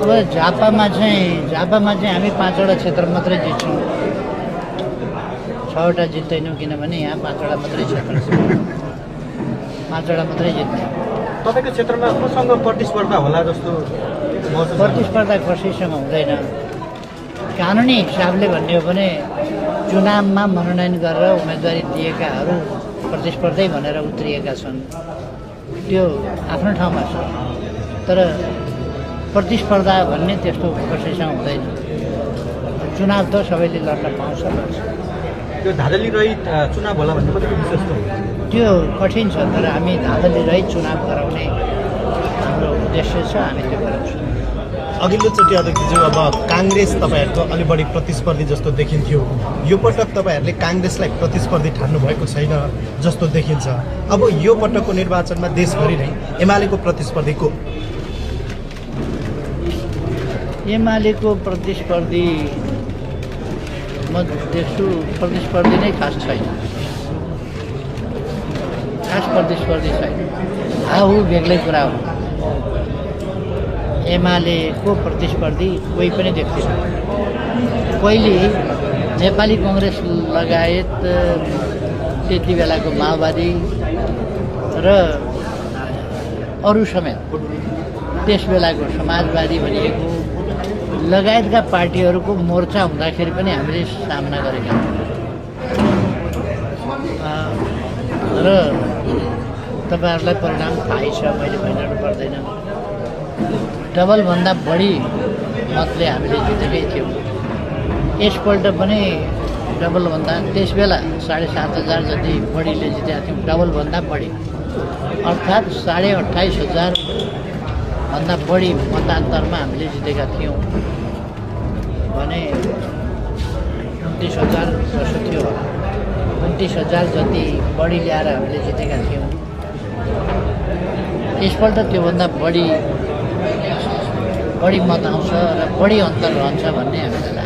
अब झापामा चाहिँ हामी 5वटा क्षेत्र मात्रै जित्छौँ, 6वटा जित्दैनौँ, किनभने यहाँ 5वटा मात्रै क्षेत्र छ, 5वटा मात्रै जित्ने। तपाईँको क्षेत्रमा कोसँग प्रतिस्पर्धा होला जस्तो प्रतिस्पर्धा कसैसँग हुँदैन। कानुनी हिसाबले भन्ने हो भने चुनावमा मनोनयन गरेर उम्मेदवारी दिएकाहरू प्रतिस्पर्धै भनेर उत्रिएका छन्, त्यो आफ्नो ठाउँमा छ। तर प्रतिस्पर्धा भन्ने त्यस्तो कसैसँग हुँदैन। चुनाव त सबैले लड्न पाउँछ। त्यो धाँधली रहित चुनाव होला भन्ने कतिको विश्वास छ? त्यो कठिन छ, तर हामी धाँधली रहित चुनाव गराउने हाम्रो उद्देश्य छ, हामी त्यो गराउँछौँ। अघिल्लोचोटि अध्यक्षज्यू अब काङ्ग्रेस तपाईँहरूको अलि बढी प्रतिस्पर्धी जस्तो देखिन्थ्यो, यो पटक तपाईँहरूले काङ्ग्रेसलाई प्रतिस्पर्धी ठान्नु भएको छैन जस्तो देखिन्छ। अब यो पटकको निर्वाचनमा देशभरि नै एमालेको प्रतिस्पर्धी को? एमालेको प्रतिस्पर्धी म देख्छु, प्रतिस्पर्धी नै खास छैन, खास प्रतिस्पर्धी छैन। हाउ बेग्लै कुरा हो। एमालेको प्रतिस्पर्धी कोही पनि देख्दैन। पहिले नेपाली कङ्ग्रेस लगायत त्यति बेलाको माओवादी र अरू समेत त्यस बेलाको समाजवादी भनिएको लगायतका पार्टीहरूको मोर्चा हुँदाखेरि पनि हामीले सामना गरेका छौँ। र तपाईँहरूलाई परिणाम थाहै छ, मैले भनिरहनु पर्दैन। डबलभन्दा बढी मतले हामीले जितेकै थियौँ। यसपल्ट पनि डबलभन्दा, त्यस बेला 7,500 जति बढीले जितेका थियौँ, डबलभन्दा बढी, अर्थात् 28,500 भन्दा बढी मतान्तरमा हामीले जितेका थियौँ भने 29,000 जसो थियो होला, 29,000 जति बढी ल्याएर हामीले जितेका थियौँ। यसपल्ट त्योभन्दा बढी मत आउँछ र बढी अन्तर रहन्छ भन्ने हामीलाई